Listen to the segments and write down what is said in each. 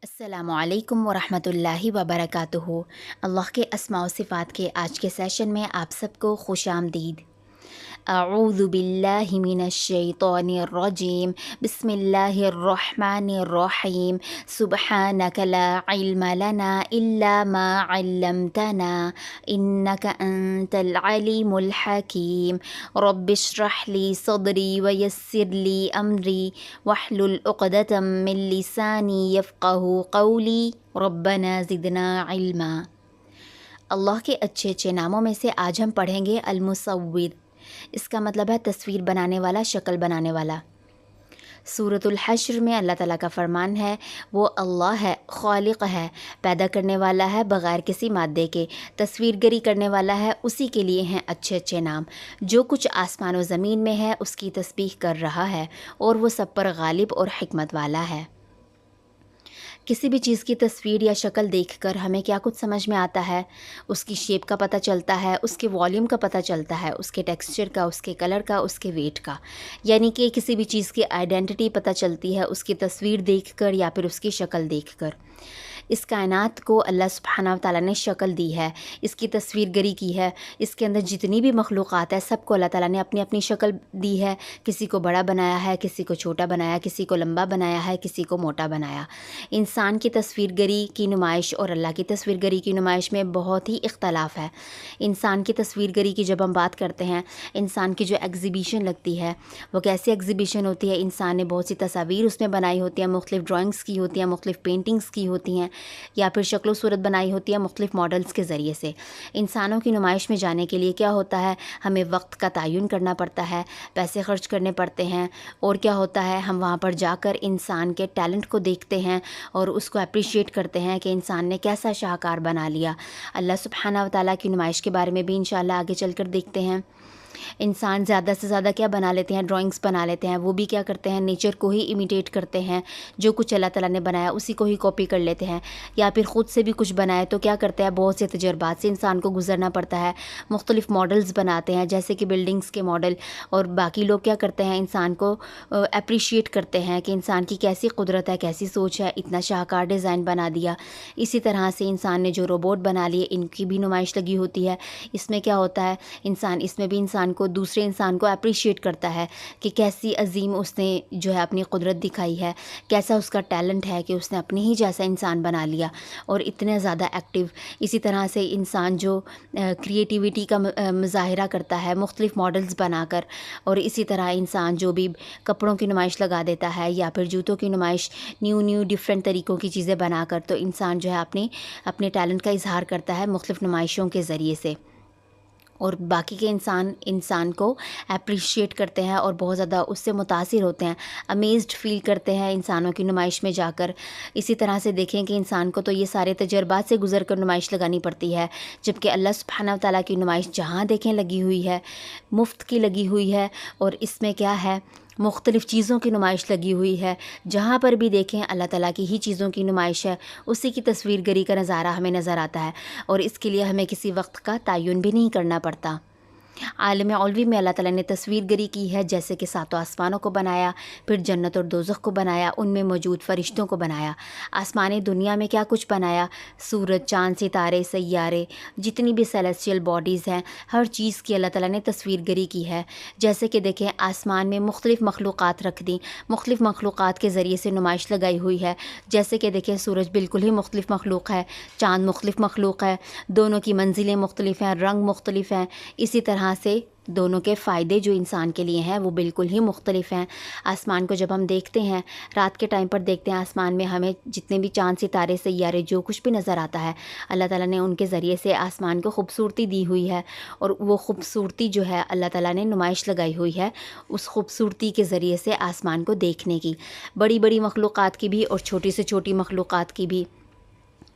السلام علیکم ورحمۃ اللہ وبرکاتہ۔ اللہ کے اسماء و صفات کے آج کے سیشن میں آپ سب کو خوش آمدید۔ اعوذ باللہ من الشیطان الرجیم، بسم اللہ الرحمن الرحیم، سبحانک لا علم لنا الا ما علمتنا انک انت العلیم الحکیم، رب اشرح لی صدری ویسر لی امری واحلل عقدۃ من لسانی یفقہوا قولی، ربنا زدنا علما۔ اللہ کے اچھے اچھے ناموں میں سے آج ہم پڑھیں گے المصور۔ اس کا مطلب ہے تصویر بنانے والا، شکل بنانے والا۔ سورۃ الحشر میں اللہ تعالیٰ کا فرمان ہے، وہ اللہ ہے، خالق ہے، پیدا کرنے والا ہے بغیر کسی مادے کے، تصویر گری کرنے والا ہے، اسی کے لیے ہیں اچھے اچھے نام۔ جو کچھ آسمان و زمین میں ہے اس کی تسبیح کر رہا ہے اور وہ سب پر غالب اور حکمت والا ہے۔ کسی بھی چیز کی تصویر یا شکل دیکھ کر ہمیں کیا کچھ سمجھ میں آتا ہے؟ اس کی شیپ کا پتہ چلتا ہے، اس کے والیوم کا پتہ چلتا ہے، اس کے ٹیکسچر کا، اس کے کلر کا، اس کے ویٹ کا، یعنی کہ کسی بھی چیز کی آئیڈینٹی پتہ چلتی ہے اس کی تصویر دیکھ کر یا پھر اس کی شکل دیکھ کر۔ اس کائنات کو اللہ سبحانہ و تعالیٰ نے شکل دی ہے، اس کی تصویر گری کی ہے، اس کے اندر جتنی بھی مخلوقات ہے سب کو اللہ تعالیٰ نے اپنی اپنی شکل دی ہے، کسی کو بڑا بنایا ہے، کسی کو چھوٹا بنایا، کسی کو لمبا بنایا ہے، کسی کو موٹا بنایا۔ انسان کی تصویر گری کی نمائش اور اللہ کی تصویر گری کی نمائش میں بہت ہی اختلاف ہے۔ انسان کی تصویر گری کی جب ہم بات کرتے ہیں، انسان کی جو ایگزیبیشن لگتی ہے وہ کیسی ایگزیبیشن ہوتی ہے؟ انسان نے بہت سی تصاویر اس میں بنائی ہوتی ہیں، مختلف ڈرائنگس کی ہوتی ہیں، مختلف پینٹنگس کی ہوتی ہیں، یا پھر شکل و صورت بنائی ہوتی ہے مختلف ماڈلز کے ذریعے سے۔ انسانوں کی نمائش میں جانے کے لیے کیا ہوتا ہے؟ ہمیں وقت کا تعین کرنا پڑتا ہے، پیسے خرچ کرنے پڑتے ہیں، اور کیا ہوتا ہے ہم وہاں پر جا کر انسان کے ٹیلنٹ کو دیکھتے ہیں اور اس کو اپریشیٹ کرتے ہیں کہ انسان نے کیسا شاہکار بنا لیا۔ اللہ سبحانہ و تعالیٰ کی نمائش کے بارے میں بھی انشاءاللہ آگے چل کر دیکھتے ہیں۔ انسان زیادہ سے زیادہ کیا بنا لیتے ہیں؟ ڈرائنگس بنا لیتے ہیں۔ وہ بھی کیا کرتے ہیں؟ نیچر کو ہی امیٹیٹ کرتے ہیں، جو کچھ اللہ تعالیٰ نے بنایا اسی کو ہی کاپی کر لیتے ہیں، یا پھر خود سے بھی کچھ بنائے تو کیا کرتے ہیں؟ بہت سے تجربات سے انسان کو گزرنا پڑتا ہے، مختلف ماڈلز بناتے ہیں جیسے کہ بلڈنگز کے ماڈل، اور باقی لوگ کیا کرتے ہیں؟ انسان کو اپریشیٹ کرتے ہیں کہ انسان کی کیسی قدرت ہے، کیسی سوچ ہے، اتنا شاہکار ڈیزائن بنا دیا۔ اسی طرح سے انسان نے جو روبوٹ بنا لیے ان کی بھی نمائش لگی ہوتی ہے۔ اس میں کیا ہوتا ہے؟ اس میں بھی انسان کو دوسرے انسان کو اپریشیٹ کرتا ہے کہ کیسی عظیم اس نے جو ہے اپنی قدرت دکھائی ہے، کیسا اس کا ٹیلنٹ ہے کہ اس نے اپنے ہی جیسا انسان بنا لیا اور اتنے زیادہ ایکٹیو۔ اسی طرح سے انسان جو کریٹیوٹی کا مظاہرہ کرتا ہے مختلف ماڈلز بنا کر، اور اسی طرح انسان جو بھی کپڑوں کی نمائش لگا دیتا ہے یا پھر جوتوں کی نمائش، نیو ڈفرینٹ طریقوں کی چیزیں بنا کر، تو انسان جو ہے اپنے ٹیلنٹ کا اظہار کرتا ہے مختلف نمائشوں کے ذریعے سے، اور باقی کے انسان کو اپریشیٹ کرتے ہیں اور بہت زیادہ اس سے متاثر ہوتے ہیں، امیزڈ فیل کرتے ہیں انسانوں کی نمائش میں جا کر۔ اسی طرح سے دیکھیں کہ انسان کو تو یہ سارے تجربات سے گزر کر نمائش لگانی پڑتی ہے، جبکہ اللہ سبحانہ و تعالیٰ کی نمائش جہاں دیکھیں لگی ہوئی ہے، مفت کی لگی ہوئی ہے، اور اس میں کیا ہے؟ مختلف چیزوں کی نمائش لگی ہوئی ہے۔ جہاں پر بھی دیکھیں اللہ تعالیٰ کی ہی چیزوں کی نمائش ہے، اسی کی تصویر گری کا نظارہ ہمیں نظر آتا ہے، اور اس کے لیے ہمیں کسی وقت کا تعین بھی نہیں کرنا پڑتا۔ عالم علوی میں اللہ تعالیٰ نے تصویر گری کی ہے، جیسے کہ ساتوں آسمانوں کو بنایا، پھر جنت اور دوزخ کو بنایا، ان میں موجود فرشتوں کو بنایا، آسمانی دنیا میں کیا کچھ بنایا، سورج، چاند، ستارے، سیارے، جتنی بھی سیلیسٹیل باڈیز ہیں، ہر چیز کی اللہ تعالیٰ نے تصویر گری کی ہے۔ جیسے کہ دیکھیں آسمان میں مختلف مخلوقات رکھ دیں، مختلف مخلوقات کے ذریعے سے نمائش لگائی ہوئی ہے۔ جیسے کہ دیکھیں سورج بالکل ہی مختلف مخلوق ہے، چاند مختلف مخلوق ہے، دونوں کی منزلیں مختلف ہیں، رنگ مختلف ہیں، اسی طرح سے دونوں کے فائدے جو انسان کے لیے ہیں وہ بالکل ہی مختلف ہیں۔ آسمان کو جب ہم دیکھتے ہیں، رات کے ٹائم پر دیکھتے ہیں، آسمان میں ہمیں جتنے بھی چاند، ستارے، سیارے جو کچھ بھی نظر آتا ہے، اللہ تعالیٰ نے ان کے ذریعے سے آسمان کو خوبصورتی دی ہوئی ہے، اور وہ خوبصورتی جو ہے اللہ تعالیٰ نے نمائش لگائی ہوئی ہے اس خوبصورتی کے ذریعے سے آسمان کو دیکھنے کی، بڑی بڑی مخلوقات کی بھی اور چھوٹی سے چھوٹی مخلوقات کی بھی۔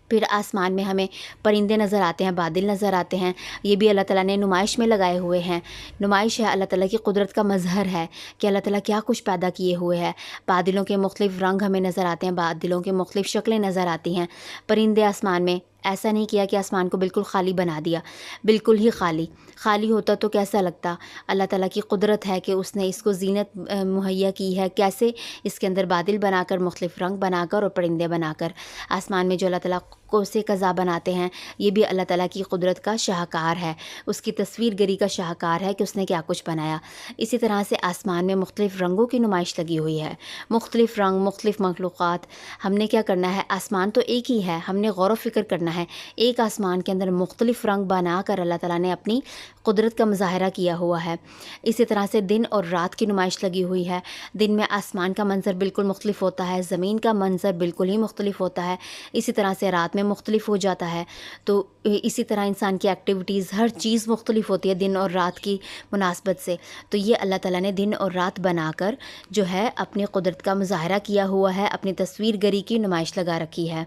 پھر آسمان میں ہمیں پرندے نظر آتے ہیں، بادل نظر آتے ہیں، یہ بھی اللہ تعالیٰ نے نمائش میں لگائے ہوئے ہیں۔ نمائش ہے، اللہ تعالیٰ کی قدرت کا مظہر ہے کہ اللہ تعالیٰ کیا کچھ پیدا کیے ہوئے ہیں۔ بادلوں کے مختلف رنگ ہمیں نظر آتے ہیں، بادلوں کے مختلف شکلیں نظر آتی ہیں، پرندے آسمان میں ایسا نہیں کیا کہ آسمان کو بالکل خالی بنا دیا، بالکل ہی خالی ہوتا تو کیسا لگتا۔ اللہ تعالیٰ کی قدرت ہے کہ اس نے اس کو زینت مہیا کی ہے، کیسے اس کے اندر بادل بنا کر، مختلف رنگ بنا کر اور پرندے بنا کر۔ آسمان میں جو اللہ تعالیٰ کو سے قضا بناتے ہیں، یہ بھی اللہ تعالیٰ کی قدرت کا شاہکار ہے، اس کی تصویر گری کا شاہکار ہے کہ اس نے کیا کچھ بنایا۔ اسی طرح سے آسمان میں مختلف رنگوں کی نمائش لگی ہوئی ہے، مختلف رنگ، مختلف مخلوقات۔ ہم نے کیا کرنا ہے، آسمان تو ایک ہی ہے، ہم نے غور و فکر کرنا ہے۔ ایک آسمان کے اندر مختلف رنگ بنا کر اللہ تعالیٰ نے اپنی قدرت کا مظاہرہ کیا ہوا ہے۔ اسی طرح سے دن اور رات کی نمائش لگی ہوئی ہے۔ دن میں آسمان کا منظر بالکل مختلف ہوتا ہے، زمین کا منظر بالکل ہی مختلف ہوتا ہے، اسی طرح سے رات میں مختلف ہو جاتا ہے۔ تو اسی طرح انسان کی ایکٹیویٹیز، ہر چیز مختلف ہوتی ہے دن اور رات کی مناسبت سے۔ تو یہ اللہ تعالیٰ نے دن اور رات بنا کر جو ہے اپنی قدرت کا مظاہرہ کیا ہوا ہے، اپنی تصویر گری کی نمائش لگا رکھی ہے۔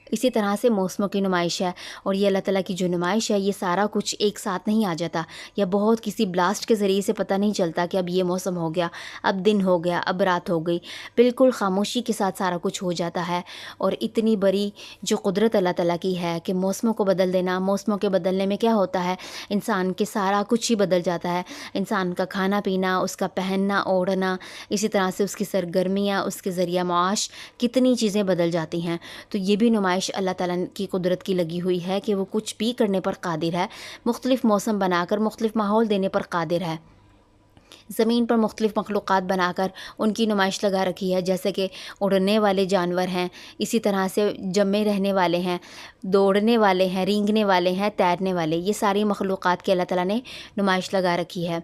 اسی طرح سے موسموں کی نمائش ہے، اور یہ اللہ تعالیٰ کی جو نمائش ہے، یہ سارا کچھ ایک ساتھ نہیں آ جاتا، یا بہت کسی بلاسٹ کے ذریعے سے پتہ نہیں چلتا کہ اب یہ موسم ہو گیا، اب دن ہو گیا، اب رات ہو گئی۔ بالکل خاموشی کے ساتھ سارا کچھ ہو جاتا ہے۔ اور اتنی بڑی جو قدرت اللہ تعالیٰ کی ہے کہ موسموں کو بدل دینا، موسموں کے بدلنے میں کیا ہوتا ہے، انسان کے سارا کچھ ہی بدل جاتا ہے، انسان کا کھانا پینا، اس کا پہننا اوڑھنا، اسی طرح سے اس کی سرگرمیاں، اس کے ذریعہ معاش، کتنی چیزیں بدل جاتی ہیں۔ تو یہ بھی نمائش اللہ تعالیٰ کی قدرت کی لگی ہوئی ہے کہ وہ کچھ بھی کرنے پر قادر ہے، مختلف موسم بنا کر مختلف ماحول دینے پر قادر ہے۔ زمین پر مختلف مخلوقات بنا کر ان کی نمائش لگا رکھی ہے، جیسے کہ اڑنے والے جانور ہیں، اسی طرح سے جمے رہنے والے ہیں، دوڑنے والے ہیں، رینگنے والے ہیں، تیرنے والے، یہ ساری مخلوقات کی اللہ تعالیٰ نے نمائش لگا رکھی ہے۔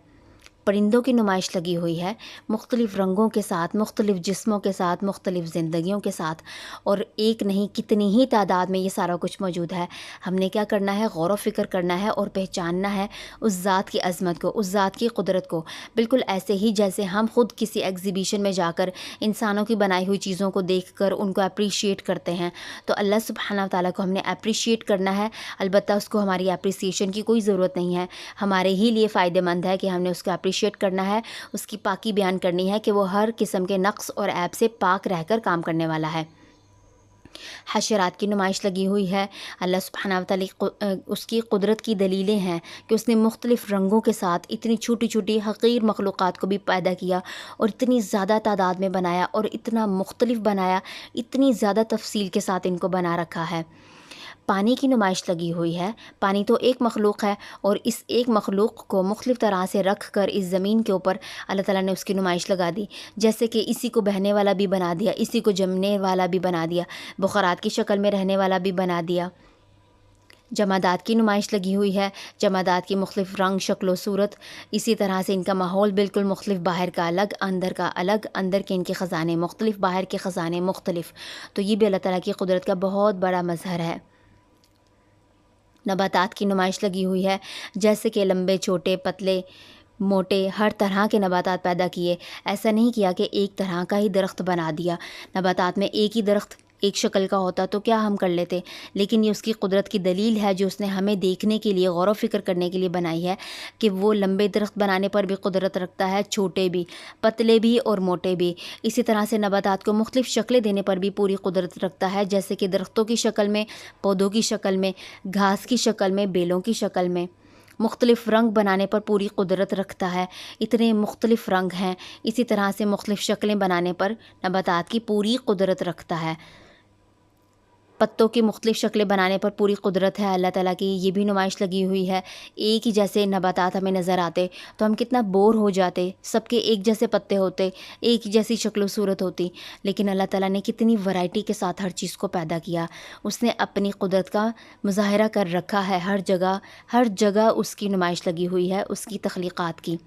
پرندوں کی نمائش لگی ہوئی ہے، مختلف رنگوں کے ساتھ، مختلف جسموں کے ساتھ، مختلف زندگیوں کے ساتھ، اور ایک نہیں کتنی ہی تعداد میں یہ سارا کچھ موجود ہے۔ ہم نے کیا کرنا ہے، غور و فکر کرنا ہے اور پہچاننا ہے اس ذات کی عظمت کو، اس ذات کی قدرت کو، بالکل ایسے ہی جیسے ہم خود کسی ایگزیبیشن میں جا کر انسانوں کی بنائی ہوئی چیزوں کو دیکھ کر ان کو اپریشیٹ کرتے ہیں۔ تو اللہ سبحانہ تعالیٰ کو ہم نے اپریشیٹ کرنا ہے، البتہ اس کو ہماری اپریسیشن کی کوئی ضرورت نہیں ہے، ہمارے ہی لیے فائدہ مند ہے کہ ہم نے اس کو اپریشیٹ کرنا ہے، اس کی پاکی بیان کرنی ہے کہ وہ ہر قسم کے نقص اور عیب سے پاک رہ کر کام کرنے والا ہے۔ حشرات کی نمائش لگی ہوئی ہے، اللہ سبحانہ وتعالی اس کی قدرت کی دلیلیں ہیں کہ اس نے مختلف رنگوں کے ساتھ اتنی چھوٹی چھوٹی حقیر مخلوقات کو بھی پیدا کیا، اور اتنی زیادہ تعداد میں بنایا، اور اتنا مختلف بنایا، اتنی زیادہ تفصیل کے ساتھ ان کو بنا رکھا ہے۔ پانی کی نمائش لگی ہوئی ہے، پانی تو ایک مخلوق ہے، اور اس ایک مخلوق کو مختلف طرح سے رکھ کر اس زمین کے اوپر اللہ تعالیٰ نے اس کی نمائش لگا دی، جیسے کہ اسی کو بہنے والا بھی بنا دیا، اسی کو جمنے والا بھی بنا دیا، بخارات کی شکل میں رہنے والا بھی بنا دیا۔ جمادات کی نمائش لگی ہوئی ہے، جمادات کی مختلف رنگ، شکل و صورت، اسی طرح سے ان کا ماحول بالکل مختلف، باہر کا الگ، اندر کا الگ، اندر کے ان کے خزانے مختلف، باہر کے خزانے مختلف۔ تو یہ بھی اللہ تعالیٰ کی قدرت کا بہت بڑا مظہر ہے۔ نباتات کی نمائش لگی ہوئی ہے، جیسے کہ لمبے، چھوٹے، پتلے، موٹے، ہر طرح کے نباتات پیدا کیے۔ ایسا نہیں کیا کہ ایک طرح کا ہی درخت بنا دیا، نباتات میں ایک ہی درخت ایک شکل کا ہوتا تو کیا ہم کر لیتے، لیکن یہ اس کی قدرت کی دلیل ہے جو اس نے ہمیں دیکھنے کے لیے، غور و فکر کرنے کے لیے بنائی ہے کہ وہ لمبے درخت بنانے پر بھی قدرت رکھتا ہے، چھوٹے بھی، پتلے بھی اور موٹے بھی۔ اسی طرح سے نباتات کو مختلف شکلیں دینے پر بھی پوری قدرت رکھتا ہے، جیسے کہ درختوں کی شکل میں، پودوں کی شکل میں، گھاس کی شکل میں، بیلوں کی شکل میں۔ مختلف رنگ بنانے پر پوری قدرت رکھتا ہے، اتنے مختلف رنگ ہیں۔ اسی طرح سے مختلف شکلیں بنانے پر نباتات کی پوری قدرت رکھتا ہے، پتوں کی مختلف شکلیں بنانے پر پوری قدرت ہے اللہ تعالیٰ کی، یہ بھی نمائش لگی ہوئی ہے۔ ایک ہی جیسے نباتات ہمیں نظر آتے تو ہم کتنا بور ہو جاتے، سب کے ایک جیسے پتے ہوتے، ایک ہی جیسی شکل و صورت ہوتی، لیکن اللہ تعالیٰ نے کتنی ورائٹی کے ساتھ ہر چیز کو پیدا کیا، اس نے اپنی قدرت کا مظاہرہ کر رکھا ہے، ہر جگہ اس کی نمائش لگی ہوئی ہے، اس کی تخلیقات کی۔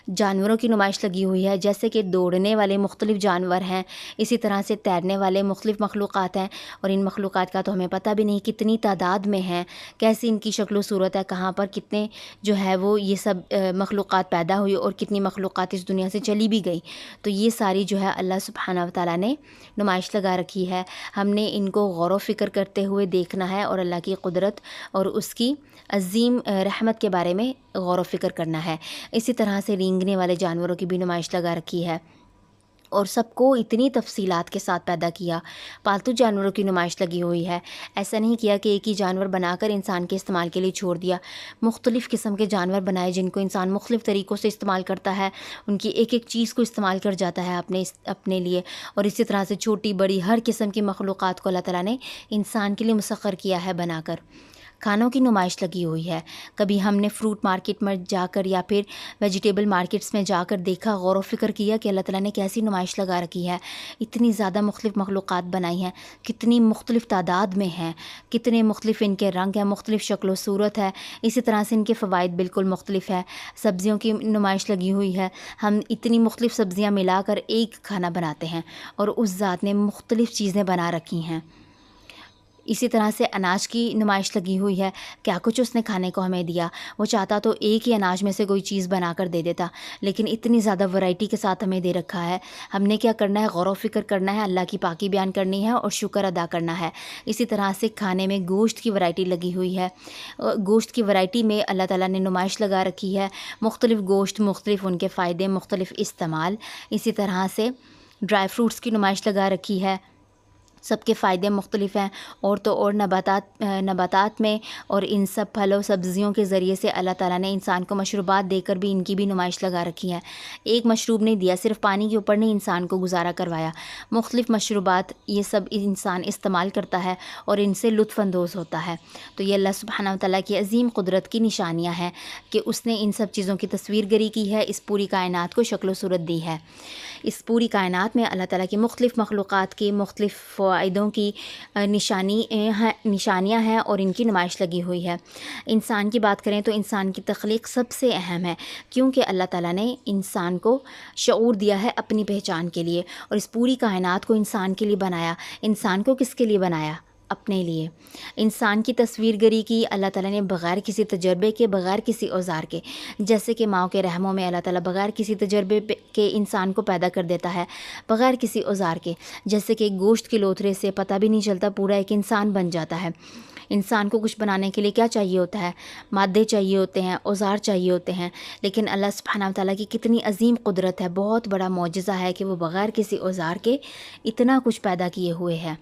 جانوروں کی نمائش لگی ہوئی ہے، جیسے کہ دوڑنے والے مختلف جانور ہیں، اسی طرح سے تیرنے والے مختلف مخلوقات ہیں، اور ان مخلوقات کا تو ہمیں پتہ بھی نہیں کتنی تعداد میں ہیں، کیسی ان کی شکل و صورت ہے، کہاں پر کتنے جو ہے وہ یہ سب مخلوقات پیدا ہوئی، اور کتنی مخلوقات اس دنیا سے چلی بھی گئی۔ تو یہ ساری جو ہے اللہ سبحانہ و تعالیٰ نے نمائش لگا رکھی ہے، ہم نے ان کو غور و فکر کرتے ہوئے دیکھنا ہے، اور اللہ کی قدرت اور اس کی عظیم رحمت کے بارے میں غور و فکر کرنا ہے۔ اسی طرح سے رینگنے والے جانوروں کی بھی نمائش لگا رکھی ہے، اور سب کو اتنی تفصیلات کے ساتھ پیدا کیا۔ پالتو جانوروں کی نمائش لگی ہوئی ہے، ایسا نہیں کیا کہ ایک ہی جانور بنا کر انسان کے استعمال کے لیے چھوڑ دیا۔ مختلف قسم کے جانور بنائے جن کو انسان مختلف طریقوں سے استعمال کرتا ہے، ان کی ایک ایک چیز کو استعمال کر جاتا ہے اپنے لیے، اور اسی طرح سے چھوٹی بڑی ہر قسم کی مخلوقات کو اللہ تعالیٰ نے انسان کے لیے مسخر کیا ہے بنا کر۔ کھانوں کی نمائش لگی ہوئی ہے، کبھی ہم نے فروٹ مارکیٹ میں جا کر یا پھر ویجیٹیبل مارکیٹس میں جا کر دیکھا، غور و فکر کیا کہ اللہ تعالیٰ نے کیسی نمائش لگا رکھی ہے، اتنی زیادہ مختلف مخلوقات بنائی ہیں، کتنی مختلف تعداد میں ہیں، کتنے مختلف ان کے رنگ ہیں، مختلف شکل و صورت ہے، اسی طرح سے ان کے فوائد بالکل مختلف ہے۔ سبزیوں کی نمائش لگی ہوئی ہے، ہم اتنی مختلف سبزیاں ملا کر ایک کھانا بناتے ہیں اور اس ذات نے مختلف چیزیں بنا رکھی ہیں۔ اسی طرح سے اناج کی نمائش لگی ہوئی ہے، کیا کچھ اس نے کھانے کو ہمیں دیا۔ وہ چاہتا تو ایک ہی اناج میں سے کوئی چیز بنا کر دے دیتا، لیکن اتنی زیادہ ورائٹی کے ساتھ ہمیں دے رکھا ہے۔ ہم نے کیا کرنا ہے، غور و فکر کرنا ہے، اللہ کی پاکی بیان کرنی ہے اور شکر ادا کرنا ہے۔ اسی طرح سے کھانے میں گوشت کی ورائٹی لگی ہوئی ہے، گوشت کی ورائٹی میں اللہ تعالیٰ نے نمائش لگا رکھی ہے، مختلف گوشت، مختلف ان کے فائدے، مختلف استعمال۔ اسی طرح سے ڈرائی فروٹس کی نمائش لگا رکھی ہے، سب کے فائدے مختلف ہیں، اور تو اور نباتات میں اور ان سب پھلوں سبزیوں کے ذریعے سے اللہ تعالیٰ نے انسان کو مشروبات دے کر بھی ان کی بھی نمائش لگا رکھی ہے۔ ایک مشروب نہیں دیا، صرف پانی کے اوپر نہیں انسان کو گزارا کروایا، مختلف مشروبات یہ سب انسان استعمال کرتا ہے اور ان سے لطف اندوز ہوتا ہے۔ تو یہ اللہ سبحانہ و تعالیٰ کی عظیم قدرت کی نشانیاں ہیں کہ اس نے ان سب چیزوں کی تصویر گری کی ہے، اس پوری کائنات کو شکل و صورت دی ہے۔ اس پوری کائنات میں اللہ تعالیٰ کی مختلف مخلوقات کی مختلف فوائدوں کی نشانیاں ہیں اور ان کی نمائش لگی ہوئی ہے۔ انسان کی بات کریں تو انسان کی تخلیق سب سے اہم ہے، کیونکہ اللہ تعالیٰ نے انسان کو شعور دیا ہے اپنی پہچان کے لیے، اور اس پوری کائنات کو انسان کے لیے بنایا۔ انسان کو کس کے لیے بنایا؟ اپنے لیے۔ انسان کی تصویر گری کی اللہ تعالیٰ نے بغیر کسی تجربے کے، بغیر کسی اوزار کے، جیسے کہ ماں کے رحموں میں اللہ تعالیٰ بغیر کسی تجربے کے انسان کو پیدا کر دیتا ہے، بغیر کسی اوزار کے، جیسے کہ گوشت کے لوتھڑے سے پتہ بھی نہیں چلتا پورا ایک انسان بن جاتا ہے۔ انسان کو کچھ بنانے کے لیے کیا چاہیے ہوتا ہے؟ مادے چاہیے ہوتے ہیں، اوزار چاہیے ہوتے ہیں، لیکن اللہ سبحانہ و تعالیٰ کی کتنی عظیم قدرت ہے، بہت بڑا معجزہ ہے کہ وہ بغیر کسی اوزار کے اتنا کچھ پیدا کیے ہوئے ہے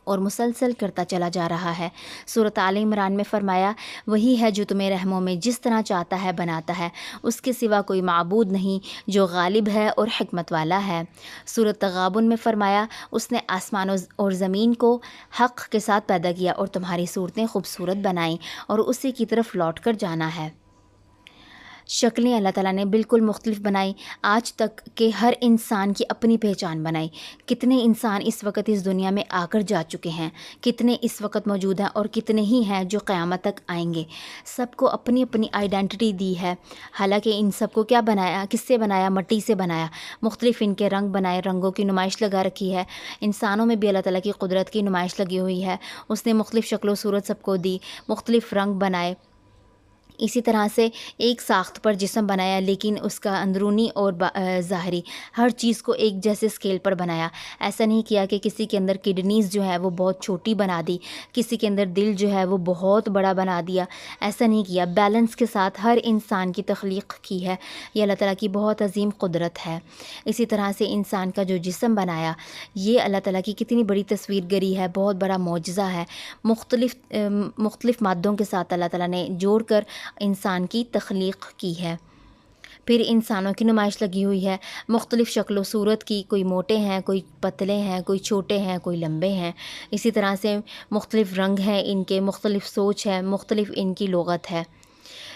اور مسلسل کرتا چلا جا رہا ہے۔ سورۃ آل عمران میں فرمایا، وہی ہے جو تمہیں رحموں میں جس طرح چاہتا ہے بناتا ہے، اس کے سوا کوئی معبود نہیں جو غالب ہے اور حکمت والا ہے۔ سورۃ تغابن میں فرمایا، اس نے آسمان اور زمین کو حق کے ساتھ پیدا کیا اور تمہاری صورتیں خوبصورت بنائیں اور اسی کی طرف لوٹ کر جانا ہے۔ شکلیں اللہ تعالیٰ نے بالکل مختلف بنائی، آج تک کہ ہر انسان کی اپنی پہچان بنائی۔ کتنے انسان اس وقت اس دنیا میں آ کر جا چکے ہیں، کتنے اس وقت موجود ہیں اور کتنے ہی ہیں جو قیامت تک آئیں گے۔ سب کو اپنی اپنی آئیڈینٹی دی ہے، حالانکہ ان سب کو کیا بنایا، کس سے بنایا؟ مٹی سے بنایا۔ مختلف ان کے رنگ بنائے، رنگوں کی نمائش لگا رکھی ہے۔ انسانوں میں بھی اللہ تعالیٰ کی قدرت کی نمائش لگی ہوئی ہے، اس نے مختلف شکل و صورت سب کو دی، مختلف رنگ بنائے۔ اسی طرح سے ایک ساخت پر جسم بنایا، لیکن اس کا اندرونی اور ظاہری ہر چیز کو ایک جیسے سکیل پر بنایا۔ ایسا نہیں کیا کہ کسی کے اندر کڈنیز جو ہے وہ بہت چھوٹی بنا دی، کسی کے اندر دل جو ہے وہ بہت بڑا بنا دیا، ایسا نہیں کیا۔ بیلنس کے ساتھ ہر انسان کی تخلیق کی ہے، یہ اللہ تعالیٰ کی بہت عظیم قدرت ہے۔ اسی طرح سے انسان کا جو جسم بنایا، یہ اللہ تعالیٰ کی کتنی بڑی تصویر گری ہے، بہت بڑا معجزہ ہے۔ مختلف مادوں کے ساتھ اللہ تعالیٰ نے جوڑ کر انسان کی تخلیق کی ہے۔ پھر انسانوں کی نمائش لگی ہوئی ہے، مختلف شکل و صورت کی، کوئی موٹے ہیں، کوئی پتلے ہیں، کوئی چھوٹے ہیں، کوئی لمبے ہیں۔ اسی طرح سے مختلف رنگ ہیں ان کے، مختلف سوچ ہے، مختلف ان کی لغت ہے۔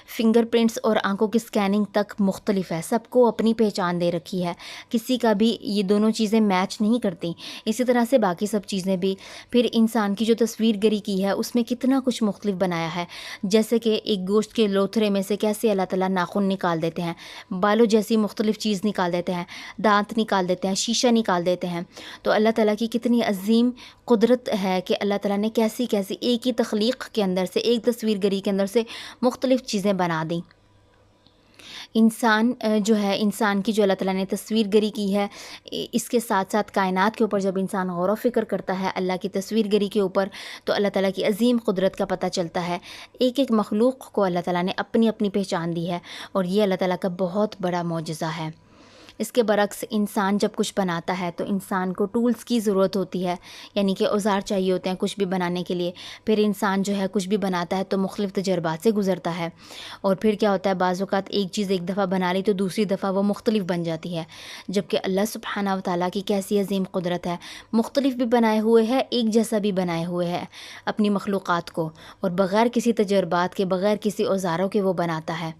فنگر پرنٹس اور آنکھوں کی سکیننگ تک مختلف ہے، سب کو اپنی پہچان دے رکھی ہے، کسی کا بھی یہ دونوں چیزیں میچ نہیں کرتی۔ اسی طرح سے باقی سب چیزیں بھی۔ پھر انسان کی جو تصویر گری کی ہے اس میں کتنا کچھ مختلف بنایا ہے، جیسے کہ ایک گوشت کے لوتھڑے میں سے کیسے اللہ تعالیٰ ناخن نکال دیتے ہیں، بالوں جیسی مختلف چیز نکال دیتے ہیں، دانت نکال دیتے ہیں، شیشہ نکال دیتے ہیں۔ تو اللہ تعالیٰ کی کتنی عظیم قدرت ہے کہ اللہ تعالیٰ نے کیسی کیسی ایک ہی تخلیق کے اندر سے، ایک تصویر گری کے اندر سے مختلف چیزیں بنا دیں۔ انسان جو ہے، انسان کی جو اللہ تعالیٰ نے تصویر گری کی ہے، اس کے ساتھ ساتھ کائنات کے اوپر جب انسان غور و فکر کرتا ہے اللہ کی تصویر گری کے اوپر، تو اللہ تعالیٰ کی عظیم قدرت کا پتہ چلتا ہے۔ ایک ایک مخلوق کو اللہ تعالیٰ نے اپنی اپنی پہچان دی ہے، اور یہ اللہ تعالیٰ کا بہت بڑا معجزہ ہے۔ اس کے برعکس انسان جب کچھ بناتا ہے تو انسان کو ٹولز کی ضرورت ہوتی ہے، یعنی کہ اوزار چاہیے ہوتے ہیں کچھ بھی بنانے کے لیے۔ پھر انسان جو ہے کچھ بھی بناتا ہے تو مختلف تجربات سے گزرتا ہے، اور پھر کیا ہوتا ہے بعض اوقات ایک چیز ایک دفعہ بنا لی تو دوسری دفعہ وہ مختلف بن جاتی ہے، جبکہ اللہ سبحانہ و تعالیٰ کی کیسی عظیم قدرت ہے، مختلف بھی بنائے ہوئے ہے، ایک جیسا بھی بنائے ہوئے ہے اپنی مخلوقات کو، اور بغیر کسی تجربات کے، بغیر کسی اوزاروں کے وہ بناتا ہے۔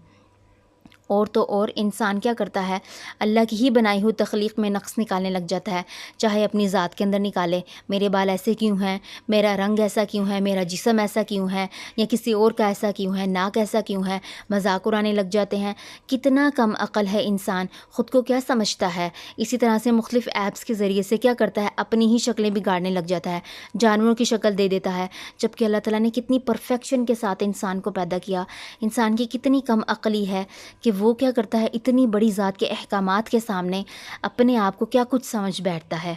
اور تو اور انسان کیا کرتا ہے، اللہ کی ہی بنائی ہوئی تخلیق میں نقص نکالنے لگ جاتا ہے، چاہے اپنی ذات کے اندر نکالے، میرے بال ایسے کیوں ہیں، میرا رنگ ایسا کیوں ہے، میرا جسم ایسا کیوں ہے، یا کسی اور کا ایسا کیوں ہے، ناک ایسا کیوں ہے، مذاق اڑانے لگ جاتے ہیں۔ کتنا کم عقل ہے انسان، خود کو کیا سمجھتا ہے۔ اسی طرح سے مختلف ایپس کے ذریعے سے کیا کرتا ہے، اپنی ہی شکلیں بگاڑنے لگ جاتا ہے، جانوروں کی شکل دے دیتا ہے، جبکہ اللہ تعالیٰ نے کتنی پرفیکشن کے ساتھ انسان کو پیدا کیا۔ انسان کی کتنی کم عقلی ہے کہ وہ کیا کرتا ہے، اتنی بڑی ذات کے احکامات کے سامنے اپنے آپ کو کیا کچھ سمجھ بیٹھتا ہے۔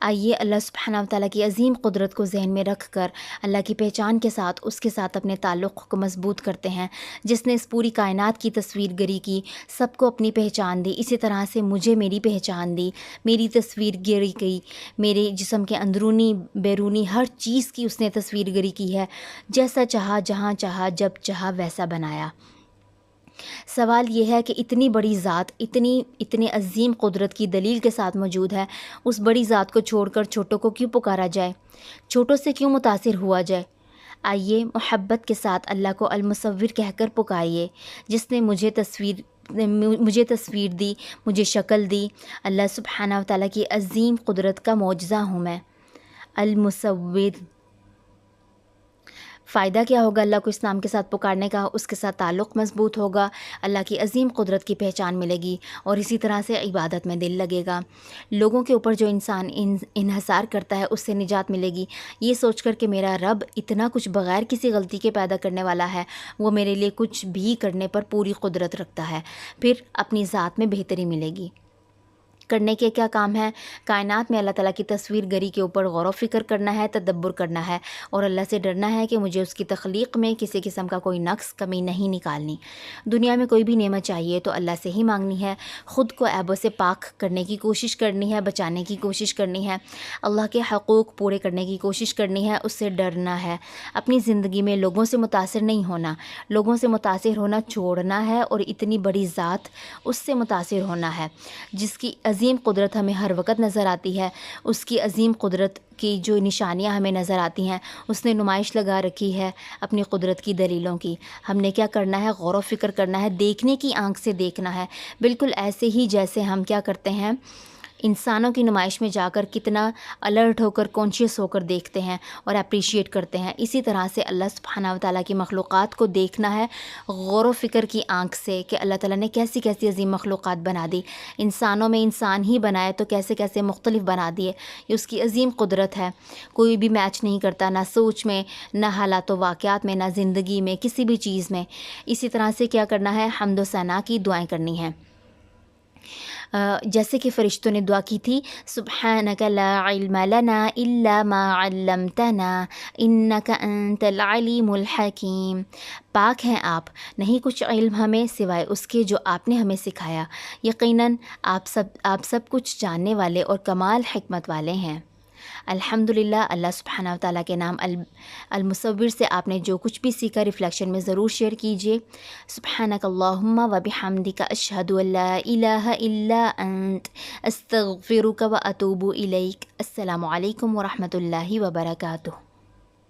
آئیے اللہ سبحانہ و تعالیٰ کی عظیم قدرت کو ذہن میں رکھ کر اللہ کی پہچان کے ساتھ اس کے ساتھ اپنے تعلق کو مضبوط کرتے ہیں، جس نے اس پوری کائنات کی تصویر گری کی، سب کو اپنی پہچان دی، اسی طرح سے مجھے میری پہچان دی، میری تصویر گری کی، میرے جسم کے اندرونی بیرونی ہر چیز کی اس نے تصویر گری کی ہے، جیسا چاہا، جہاں چاہا، جب چاہا ویسا بنایا۔ سوال یہ ہے کہ اتنی بڑی ذات، اتنے عظیم قدرت کی دلیل کے ساتھ موجود ہے، اس بڑی ذات کو چھوڑ کر چھوٹوں کو کیوں پکارا جائے، چھوٹوں سے کیوں متاثر ہوا جائے؟ آئیے محبت کے ساتھ اللہ کو المصور کہہ کر پکاریے، جس نے مجھے تصویر دی، مجھے شکل دی۔ اللہ سبحانہ و تعالیٰ کی عظیم قدرت کا معجزہ ہوں میں، المصور۔ فائدہ کیا ہوگا اللہ کو اس نام کے ساتھ پکارنے کا؟ اس کے ساتھ تعلق مضبوط ہوگا، اللہ کی عظیم قدرت کی پہچان ملے گی، اور اسی طرح سے عبادت میں دل لگے گا۔ لوگوں کے اوپر جو انسان انحصار کرتا ہے اس سے نجات ملے گی، یہ سوچ کر کہ میرا رب اتنا کچھ بغیر کسی غلطی کے پیدا کرنے والا ہے، وہ میرے لیے کچھ بھی کرنے پر پوری قدرت رکھتا ہے، پھر اپنی ذات میں بہتری ملے گی۔ کرنے کے کیا کام ہے؟ کائنات میں اللہ تعالیٰ کی تصویر گری کے اوپر غور و فکر کرنا ہے، تدبر کرنا ہے، اور اللہ سے ڈرنا ہے کہ مجھے اس کی تخلیق میں کسی قسم کا کوئی نقص، کمی نہیں نکالنی۔ دنیا میں کوئی بھی نعمت چاہیے تو اللہ سے ہی مانگنی ہے، خود کو عیبوں سے پاک کرنے کی کوشش کرنی ہے، بچانے کی کوشش کرنی ہے، اللہ کے حقوق پورے کرنے کی کوشش کرنی ہے، اس سے ڈرنا ہے۔ اپنی زندگی میں لوگوں سے متاثر نہیں ہونا، لوگوں سے متاثر ہونا چھوڑنا ہے، اور اتنی بڑی ذات اس سے متاثر ہونا ہے جس کی عظیم قدرت ہمیں ہر وقت نظر آتی ہے، اس کی عظیم قدرت کی جو نشانیاں ہمیں نظر آتی ہیں اس نے نمائش لگا رکھی ہے اپنی قدرت کی دلیلوں کی۔ ہم نے کیا کرنا ہے؟ غور و فکر کرنا ہے، دیکھنے کی آنکھ سے دیکھنا ہے، بالکل ایسے ہی جیسے ہم کیا کرتے ہیں، انسانوں کی نمائش میں جا کر کتنا الرٹ ہو کر، کانشیس ہو کر دیکھتے ہیں اور اپریشیٹ کرتے ہیں، اسی طرح سے اللہ سبحانہ و تعالیٰ کی مخلوقات کو دیکھنا ہے غور و فکر کی آنکھ سے کہ اللہ تعالیٰ نے کیسی کیسی عظیم مخلوقات بنا دی، انسانوں میں انسان ہی بنائے تو کیسے کیسے مختلف بنا دیے، یہ اس کی عظیم قدرت ہے، کوئی بھی میچ نہیں کرتا، نہ سوچ میں، نہ حالات و واقعات میں، نہ زندگی میں، کسی بھی چیز میں۔ اسی طرح سے کیا کرنا ہے؟ حمد و ثنا کی دعائیں کرنی ہیں، جیسے کہ فرشتوں نے دعا کی تھی، سبحانک لا علم لنا الا ما علمتنا انک انت العلیم الحکیم۔ پاک ہیں آپ، نہیں کچھ علم ہمیں سوائے اس کے جو آپ نے ہمیں سکھایا، یقیناً آپ سب کچھ جاننے والے اور کمال حکمت والے ہیں۔ الحمدللہ، اللہ سبحانہ و تعالیٰ کے نام المصور سے آپ نے جو کچھ بھی سیکھا ریفلیکشن میں ضرور شیئر کیجیے۔ سبحانک اللہم و بحمدک، اشہد ان لا الہ الا انت، استغفرک و اتوب الیک۔ السلام علیکم ورحمۃ اللہ وبرکاتہ۔